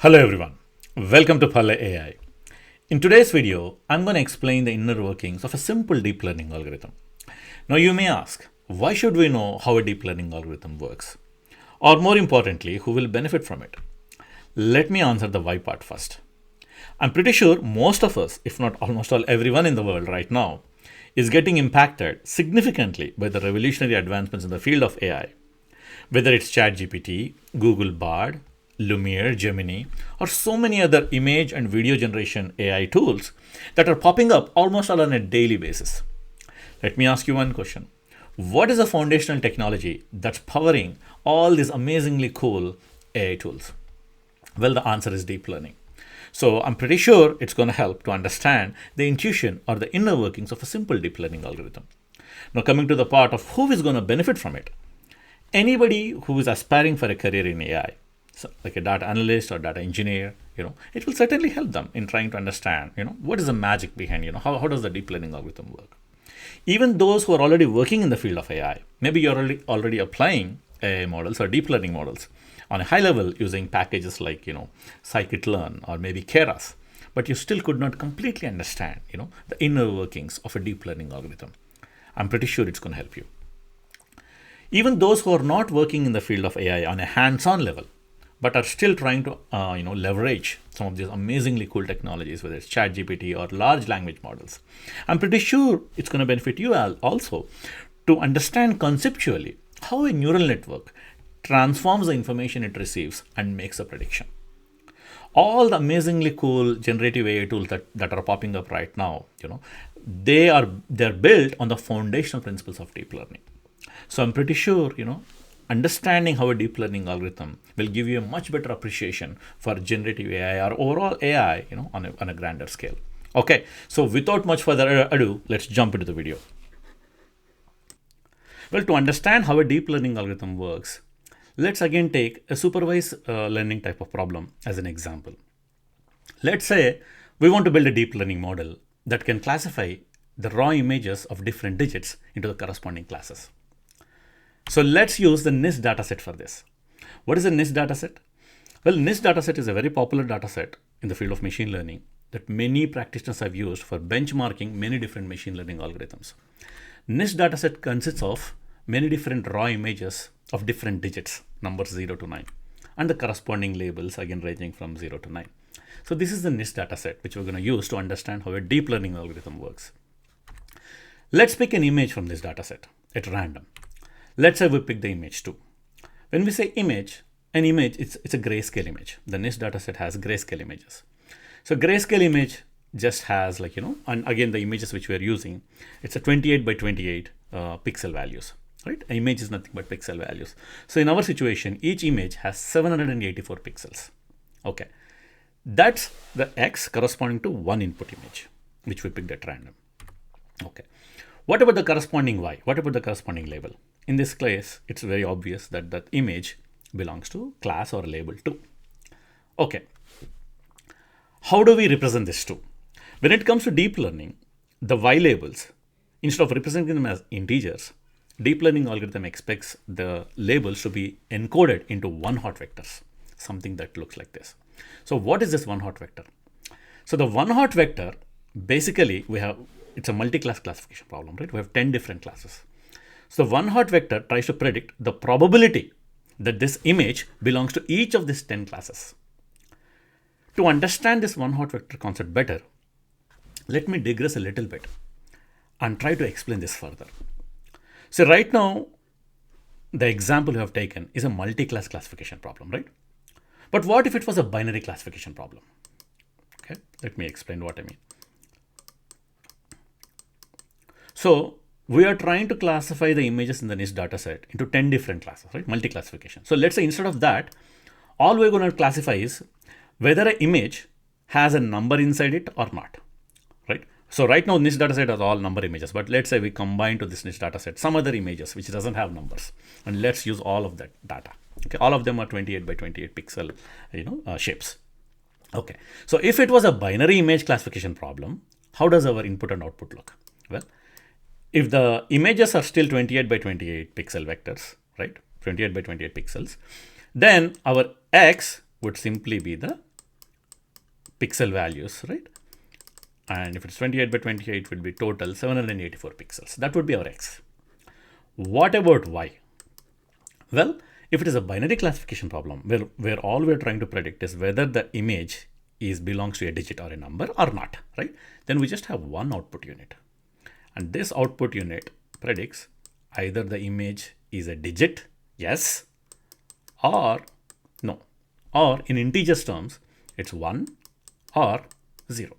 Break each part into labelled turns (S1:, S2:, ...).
S1: Hello everyone, welcome to Pale AI. In today's video, I'm going to explain the inner workings of a simple deep learning algorithm. Now you may ask, why should we know how a deep learning algorithm works? Or more importantly, who will benefit from it? Let me answer the why part first. I'm pretty sure most of us, if not almost everyone in the world right now, is getting impacted significantly by the revolutionary advancements in the field of AI. Whether it's ChatGPT, Google Bard, Lumiere, Gemini, or so many other image and video generation AI tools that are popping up almost all on a daily basis. Let me ask you one question. What is the foundational technology that's powering all these amazingly cool AI tools? Well, the answer is deep learning. So I'm pretty sure it's going to help to understand the intuition or the inner workings of a simple deep learning algorithm. Now, coming to the part of who is going to benefit from it. Anybody who is aspiring for a career in AI, so like a data analyst or data engineer, it will certainly help them in trying to understand, what is the magic behind, how does the deep learning algorithm work? Even those who are already working in the field of AI, maybe you're already applying AI models or deep learning models on a high level using packages like, scikit-learn or maybe Keras, but you still could not completely understand, the inner workings of a deep learning algorithm. I'm pretty sure it's going to help you. Even those who are not working in the field of AI on a hands-on level, but are still trying to leverage some of these amazingly cool technologies, whether it's ChatGPT or large language models, I'm pretty sure it's going to benefit you also to understand conceptually how a neural network transforms the information it receives and makes a prediction. All the amazingly cool generative AI tools that are popping up right now, they're built on the foundational principles of deep learning. So I'm pretty sure, understanding how a deep learning algorithm will give you a much better appreciation for generative AI or overall AI, on a grander scale. Okay, so without much further ado, let's jump into the video. Well, to understand how a deep learning algorithm works, let's again take a supervised learning type of problem as an example. Let's say we want to build a deep learning model that can classify the raw images of different digits into the corresponding classes. So let's use the NIST dataset for this. What is a NIST dataset? Well, NIST dataset is a very popular dataset in the field of machine learning that many practitioners have used for benchmarking many different machine learning algorithms. NIST dataset consists of many different raw images of different digits, numbers 0 to 9, and the corresponding labels again ranging from 0 to 9. So this is the NIST dataset which we're going to use to understand how a deep learning algorithm works. Let's pick an image from this dataset at random. Let's say we pick the image 2. When we say image, an image, it's a grayscale image. The NIST dataset has grayscale images. So grayscale image just has and again the images which we are using, it's a 28 by 28 pixel values, right? An image is nothing but pixel values. So in our situation, each image has 784 pixels. Okay, that's the X corresponding to one input image, which we picked at random. Okay. What about the corresponding Y? What about the corresponding label? In this case, it's very obvious that that image belongs to class or label 2. Okay. How do we represent this 2? When it comes to deep learning, the Y labels, instead of representing them as integers, deep learning algorithm expects the labels to be encoded into one-hot vectors, something that looks like this. So what is this one-hot vector? So the one-hot vector, basically it's a multi-class classification problem, right? We have 10 different classes. So one hot vector tries to predict the probability that this image belongs to each of these 10 classes. To understand this one hot vector concept better, let me digress a little bit and try to explain this further. So right now, the example we have taken is a multi-class classification problem, right? But what if it was a binary classification problem? Okay, let me explain what I mean. So we are trying to classify the images in the NIST dataset into 10 different classes, right? Multi-classification. So let's say instead of that, all we're going to classify is whether an image has a number inside it or not, right? So right now, NIST dataset has all number images, but let's say we combine to this NIST dataset some other images which doesn't have numbers, and let's use all of that data. Okay, all of them are 28 by 28 pixel, shapes. Okay, so if it was a binary image classification problem, how does our input and output look? Well, if the images are still 28 by 28 pixel vectors, right? 28 by 28 pixels, then our X would simply be the pixel values, right? And if it's 28 by 28, it will be total 784 pixels. That would be our X. What about Y? Well, if it is a binary classification problem where all we're trying to predict is whether the image belongs to a digit or a number or not, right? Then we just have one output unit. And this output unit predicts either the image is a digit, yes, or no. Or in integers terms, it's 1 or 0,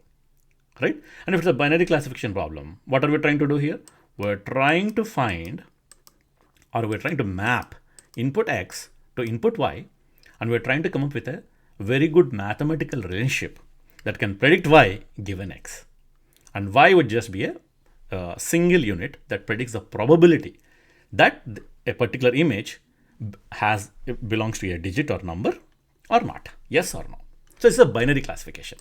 S1: right? And if it's a binary classification problem, what are we trying to do here? We're trying to find, or we're trying to map input X to input Y, and we're trying to come up with a very good mathematical relationship that can predict Y given X. And Y would just be a single unit that predicts the probability that a particular image belongs to a digit or number or not, yes or no. So it's a binary classification.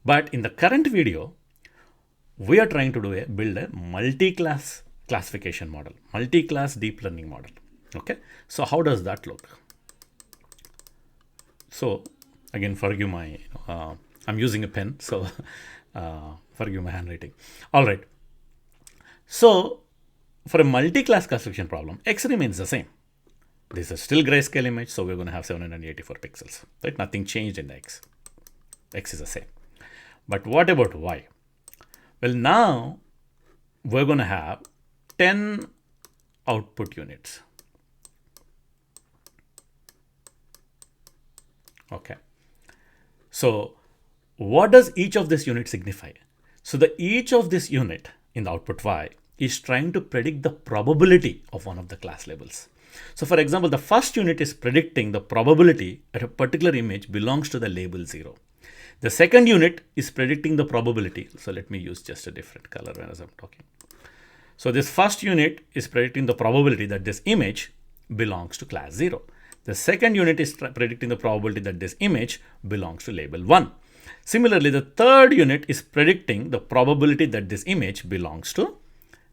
S1: But in the current video, we are trying to build a multi-class classification model, multi-class deep learning model. Okay, so how does that look? So again, forgive my, I'm using a pen, so forgive my handwriting. All right. So for a multi-class classification problem, X remains the same. This is still grayscale image, so we're going to have 784 pixels, right? Nothing changed in the X. X is the same. But what about Y? Well, now we're going to have 10 output units. Okay. So what does each of this unit signify? So each of this unit in the output Y is trying to predict the probability of one of the class labels. So for example, the first unit is predicting the probability that a particular image belongs to the label 0. The second unit is predicting the probability. So let me use just a different color as I'm talking. So this first unit is predicting the probability that this image belongs to class 0. The second unit is predicting the probability that this image belongs to label 1. Similarly, the third unit is predicting the probability that this image belongs to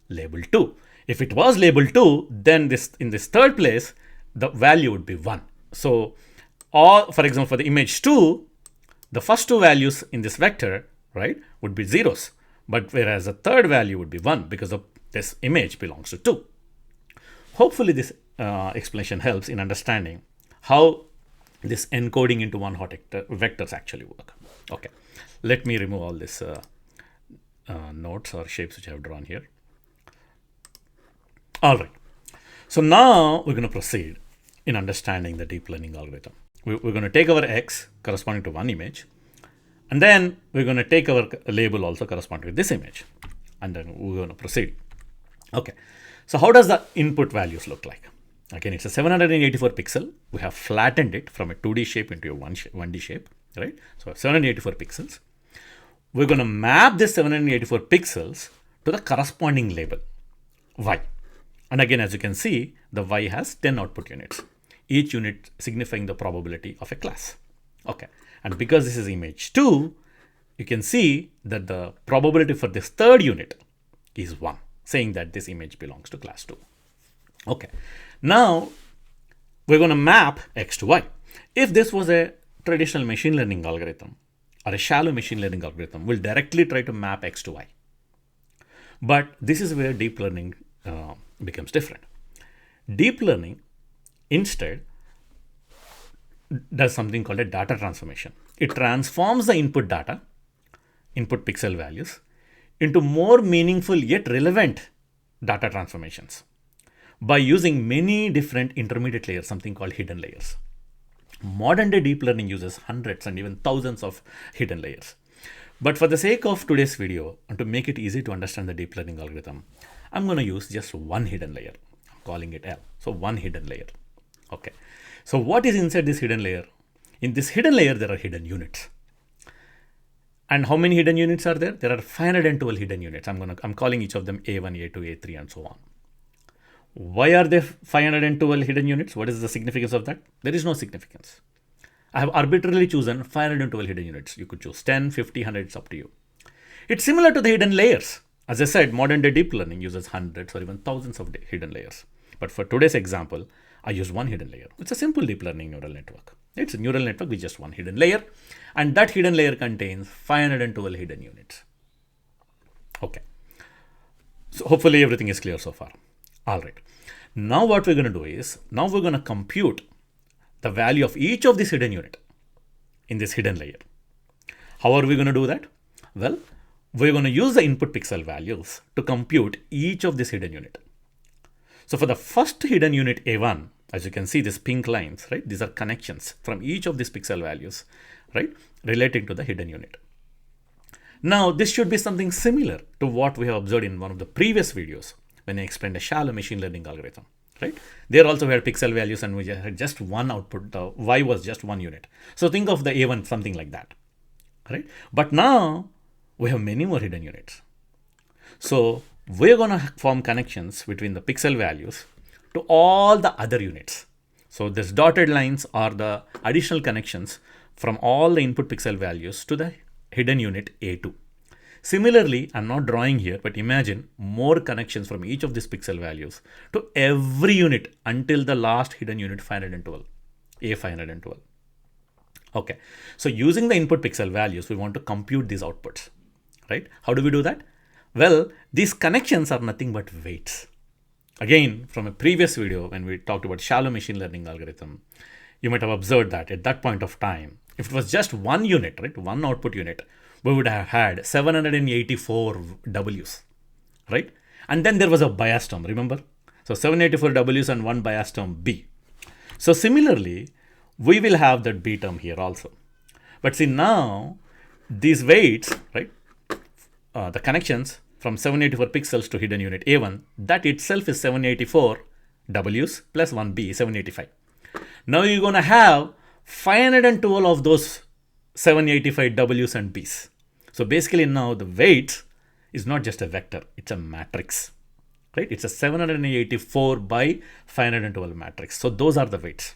S1: label 2. If it was label 2, then in this third place, the value would be 1. So, for example, for the image 2, the first two values in this vector, right, would be zeros. But whereas the third value would be 1 because this image belongs to 2. Hopefully, this explanation helps in understanding how this encoding into one hot vectors actually work. Okay, let me remove all these nodes or shapes which I have drawn here. All right, so now we're going to proceed in understanding the deep learning algorithm. We're going to take our X corresponding to one image, and then we're going to take our label also corresponding to this image, and then we're going to proceed. Okay, so how does the input values look like? Again, it's a 784 pixel. We have flattened it from a 2D shape into a 1D shape, right? So 784 pixels. We're going to map this 784 pixels to the corresponding label, Y. And again, as you can see, the Y has 10 output units, each unit signifying the probability of a class. Okay, and because this is image 2, you can see that the probability for this third unit is 1, saying that this image belongs to class 2. Okay, now we're going to map X to Y. If this was a traditional machine learning algorithm or a shallow machine learning algorithm, we'll directly try to map X to Y. But this is where deep learning becomes different. Deep learning instead does something called a data transformation. It transforms the input data, input pixel values, into more meaningful yet relevant data transformations by using many different intermediate layers, something called hidden layers. Modern day deep learning uses hundreds and even thousands of hidden layers. But for the sake of today's video, and to make it easy to understand the deep learning algorithm, I'm going to use just one hidden layer. I'm calling it L. So one hidden layer. Okay. So what is inside this hidden layer? In this hidden layer, there are hidden units. And how many hidden units are there? There are 512 hidden units. I'm calling each of them A1, A2, A3, and so on. Why are there 512 hidden units? What is the significance of that? There is no significance. I have arbitrarily chosen 512 hidden units. You could choose 10, 50, 100, it's up to you. It's similar to the hidden layers. As I said, modern day deep learning uses hundreds or even thousands of hidden layers. But for today's example, I used one hidden layer. It's a simple deep learning neural network. It's a neural network with just one hidden layer, and that hidden layer contains 512 hidden units. Okay. So hopefully everything is clear so far. All right. Now what we're going to do is, now we're going to compute the value of each of this hidden unit in this hidden layer. How are we going to do that? Well, we're going to use the input pixel values to compute each of this hidden unit. So for the first hidden unit A1, as you can see, these pink lines, right? These are connections from each of these pixel values, right? Relating to the hidden unit. Now, this should be something similar to what we have observed in one of the previous videos when I explained a shallow machine learning algorithm, right? There also we had pixel values and we had just one output. The Y was just one unit. So think of the A1 something like that, right? But now we have many more hidden units. So we're going to form connections between the pixel values to all the other units. So these dotted lines are the additional connections from all the input pixel values to the hidden unit A2. Similarly, I'm not drawing here, but imagine more connections from each of these pixel values to every unit until the last hidden unit 512, A512. Okay, so using the input pixel values, we want to compute these outputs, right? How do we do that? Well, these connections are nothing but weights. Again, from a previous video when we talked about shallow machine learning algorithm, you might have observed that at that point of time, if it was just one unit, right, one output unit, we would have had 784 W's, right? And then there was a bias term, remember? So 784 W's and one bias term B. So similarly, we will have that B term here also. But see now, these weights, right, the connections from 784 pixels to hidden unit A1, that itself is 784 W's plus 1B, 785. Now you're going to have 512 of those 785 W's and B's. So basically now the weight is not just a vector, it's a matrix, right? It's a 784 by 512 matrix. So those are the weights.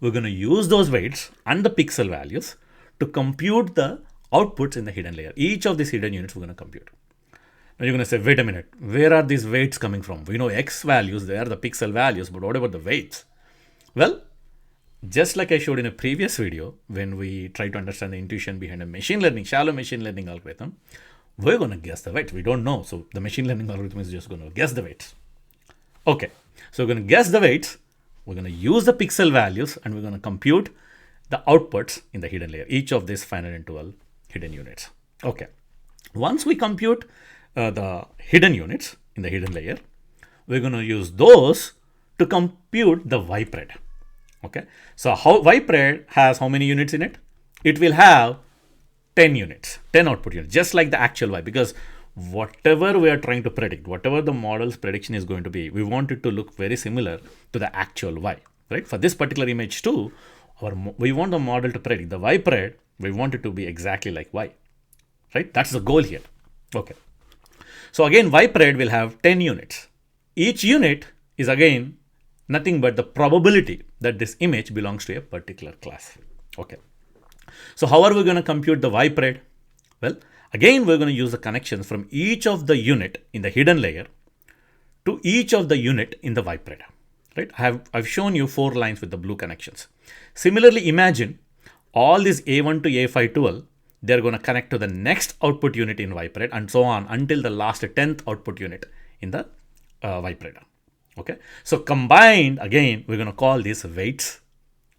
S1: We're going to use those weights and the pixel values to compute the outputs in the hidden layer. Each of these hidden units we're going to compute. Now you're going to say, wait a minute, where are these weights coming from? We know X values, they are the pixel values, but what about the weights? Well, just like I showed in a previous video, when we try to understand the intuition behind a machine learning, shallow machine learning algorithm, we're going to guess the weights. We don't know. So the machine learning algorithm is just going to guess the weights. Okay, so we're going to guess the weights. We're going to use the pixel values and we're going to compute the outputs in the hidden layer, each of these 512 hidden units. Okay, once we compute the hidden units in the hidden layer, we're going to use those to compute the Y-pred. Okay, so Y-pred has how many units in it? It will have 10 units, 10 output units, just like the actual Y, because whatever we are trying to predict, whatever the model's prediction is going to be, we want it to look very similar to the actual Y, right? For this particular image too, we want the model to predict the Y-pred, we want it to be exactly like Y, right? That's the goal here. Okay, so again, Y-pred will have 10 units. Each unit is again nothing but the probability that this image belongs to a particular class. Okay, so how are we going to compute the Y-pred? Well, again, we're going to use the connections from each of the unit in the hidden layer to each of the unit in the Y-pred, right? I've shown you 4 lines with the blue connections. Similarly, imagine all these A1 to A512, they're going to connect to the next output unit in Y-pred and so on until the last 10th output unit in the Y-pred. Okay, so combined, again, we're going to call these weights.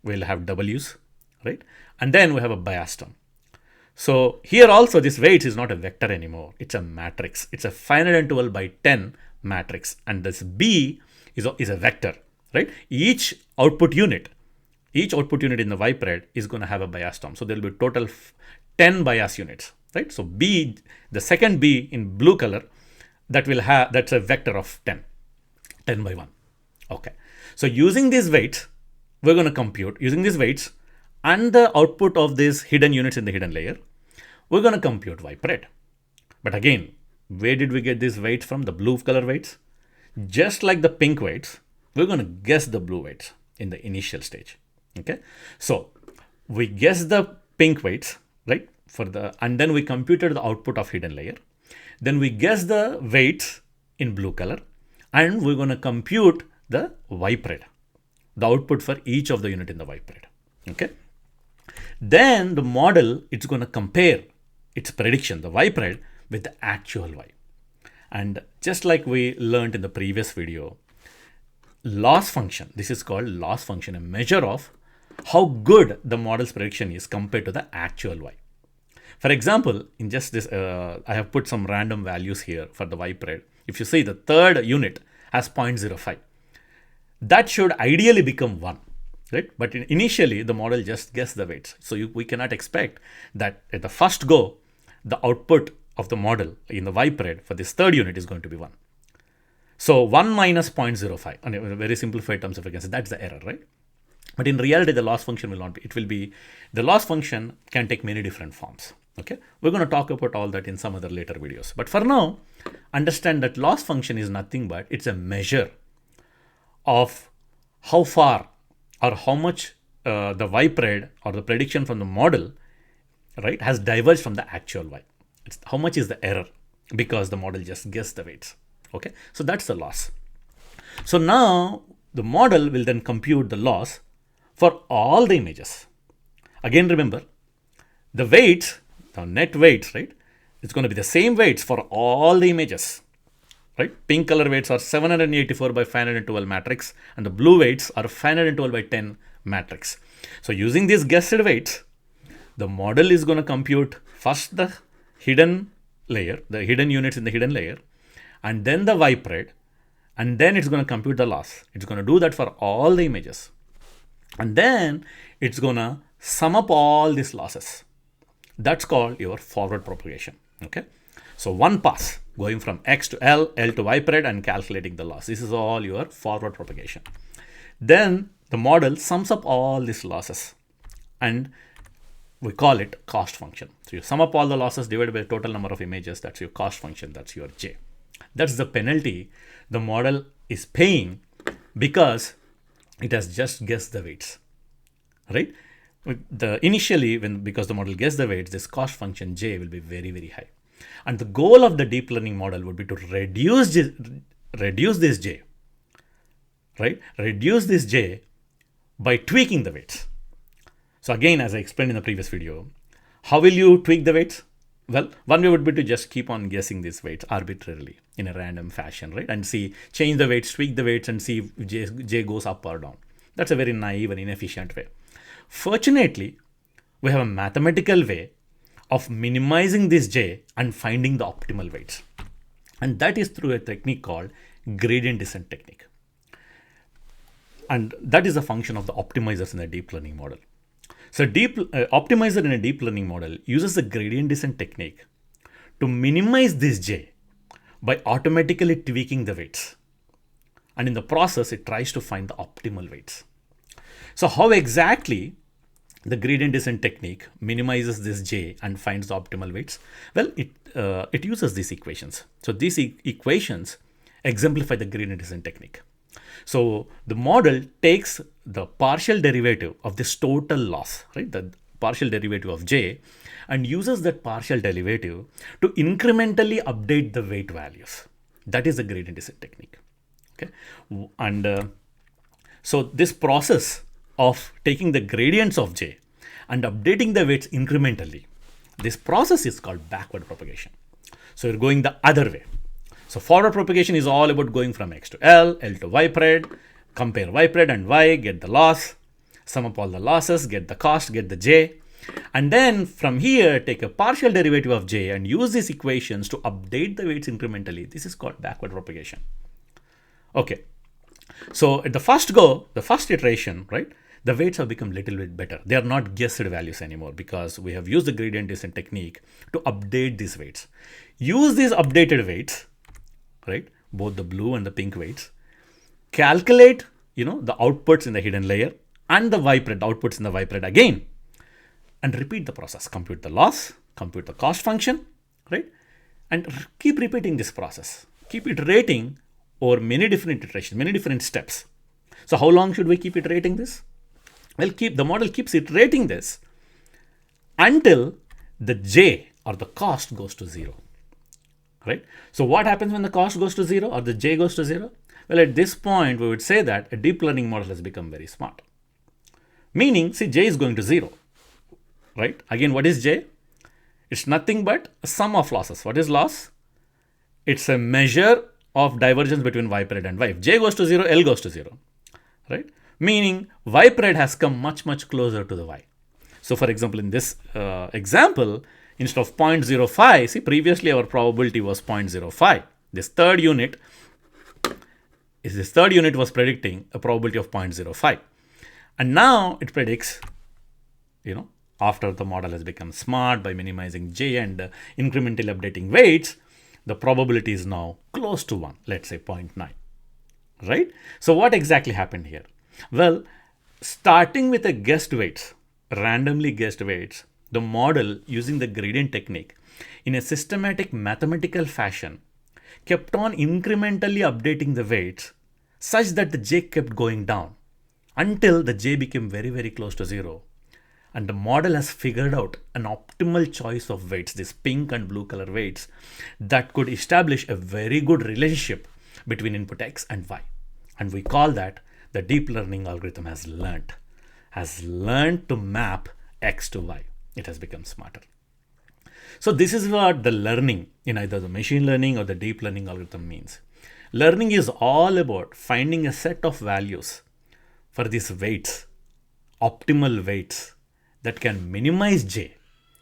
S1: We'll have W's, right? And then we have a bias term. So here also this weights is not a vector anymore. It's a matrix. It's a 512 by 10 matrix. And this B is a vector, right? Each output unit in the Y-pred is going to have a bias term. So there'll be total 10 bias units, right? So B, the second B in blue color, that's a vector of 10 by 1. Okay, so using these weights, we're going to compute, using these weights and the output of these hidden units in the hidden layer, we're going to compute Y-pred. But again, where did we get these weights from? The blue color weights. Just like the pink weights, we're going to guess the blue weights in the initial stage. Okay, so we guess the pink weights, right? And then we computed the output of hidden layer. Then we guess the weights in blue color. And we're going to compute the Y-pred. the output for each of the unit in the Y parade. Okay. Then the model, it's going to compare its prediction, the Y parade, with the actual Y. And just like we learned in the previous video, loss function, this is called loss function, a measure of how good the model's prediction is compared to the actual Y. For example, in just this, I have put some random values here for the Y parade. If you see the third unit has 0.05, that should ideally become 1, right? But initially, the model just guessed the weights. So we cannot expect that at the first go, the output of the model in the Y parade for this third unit is going to be 1. So 1 minus 0.05, and in very simplified terms of against, that's the error, right? But in reality, the loss function will not be. It will be, the loss function can take many different forms. Okay, we're going to talk about all that in some other later videos. But for now, understand that loss function is nothing but it's a measure of how far or how much the Y parade or the prediction from the model, right, has diverged from the actual Y. It's how much is the error because the model just guessed the weights. Okay, so that's the loss. So now the model will then compute the loss for all the images. Again, remember the weights, the net weights, right? It's going to be the same weights for all the images, right? Pink color weights are 784 by 512 matrix, and the blue weights are 512 by 10 matrix. So using these guessed weights, the model is going to compute first the hidden layer, the hidden units in the hidden layer, and then the Y parade, and then it's going to compute the loss. It's going to do that for all the images. And then it's going to sum up all these losses. That's called your forward propagation. Okay. So one pass going from X to L, L to Y parade, and calculating the loss. This is all your forward propagation. Then the model sums up all these losses and we call it cost function. So you sum up all the losses divided by the total number of images. That's your cost function. That's your J. That's the penalty the model is paying because it has just guessed the weights, right? Because the model guessed the weights, this cost function J will be very, very high. And the goal of the deep learning model would be to reduce this J, right? Reduce this J by tweaking the weights. So again, as I explained in the previous video, how will you tweak the weights? Well, one way would be to just keep on guessing these weights arbitrarily in a random fashion, right? And change the weights, tweak the weights, and see if J goes up or down. That's a very naive and inefficient way. Fortunately, we have a mathematical way of minimizing this J and finding the optimal weights. And that is through a technique called gradient descent technique. And that is a function of the optimizers in the deep learning model. So optimizer in a deep learning model uses the gradient descent technique to minimize this J by automatically tweaking the weights. And in the process, it tries to find the optimal weights. So how exactly the gradient descent technique minimizes this J and finds the optimal weights? Well, it uses these equations. So these equations exemplify the gradient descent technique. So the model takes the partial derivative of this total loss, right? The partial derivative of J, and uses that partial derivative to incrementally update the weight values. That is the gradient descent technique. Okay. And so this process of taking the gradients of J and updating the weights incrementally, this process is called backward propagation. So you're going the other way. So forward propagation is all about going from X to L, L to Y parade, compare Y parade and Y, get the loss, sum up all the losses, get the cost, get the J. And then from here, take a partial derivative of J and use these equations to update the weights incrementally. This is called backward propagation. Okay. So at the first go, the first iteration, right, the weights have become a little bit better. They are not guessed values anymore because we have used the gradient descent technique to update these weights. Use these updated weights, right, both the blue and the pink weights, calculate, the outputs in the hidden layer and the Y parade, outputs in the Y parade again, and repeat the process. Compute the loss, compute the cost function, right, and keep repeating this process. Keep iterating over many different iterations, many different steps. So how long should we keep iterating this? Well, the model keeps iterating this until the J or the cost goes to 0. Right? So what happens when the cost goes to 0 or the J goes to 0? Well, at this point, we would say that a deep learning model has become very smart. Meaning, see, j is going to 0, right? Again, what is j? It's nothing but a sum of losses. What is loss? It's a measure of divergence between y pred and y. If j goes to 0, L goes to 0, right? Meaning y pred has come much, much closer to the y. So for example, in this example, instead of 0.05, see, previously our probability was 0.05. This third unit was predicting a probability of 0.05. And now it predicts, after the model has become smart by minimizing j and incrementally updating weights, the probability is now close to 1, let's say 0.9, right? So what exactly happened here? Well, starting with a guessed weights, randomly guessed weights, the model, using the gradient technique in a systematic mathematical fashion, kept on incrementally updating the weights such that the j kept going down until the j became very, very close to 0. And the model has figured out an optimal choice of weights, these pink and blue color weights, that could establish a very good relationship between input x and y. And we call that the deep learning algorithm has learned to map x to y. It has become smarter. So this is what the learning in either the machine learning or the deep learning algorithm means. Learning is all about finding a set of values for these weights, optimal weights, that can minimize j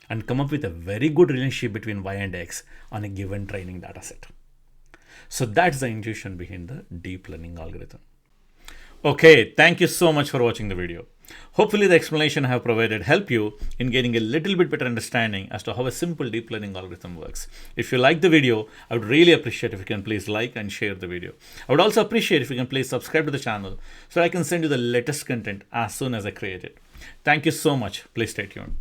S1: and come up with a very good relationship between y and x on a given training data set. So that's the intuition behind the deep learning algorithm. Okay, thank you so much for watching the video. Hopefully the explanation I have provided helped you in getting a little bit better understanding as to how a simple deep learning algorithm works. If you like the video, I would really appreciate if you can please like and share the video. I would also appreciate if you can please subscribe to the channel so I can send you the latest content as soon as I create it. Thank you so much. Please stay tuned.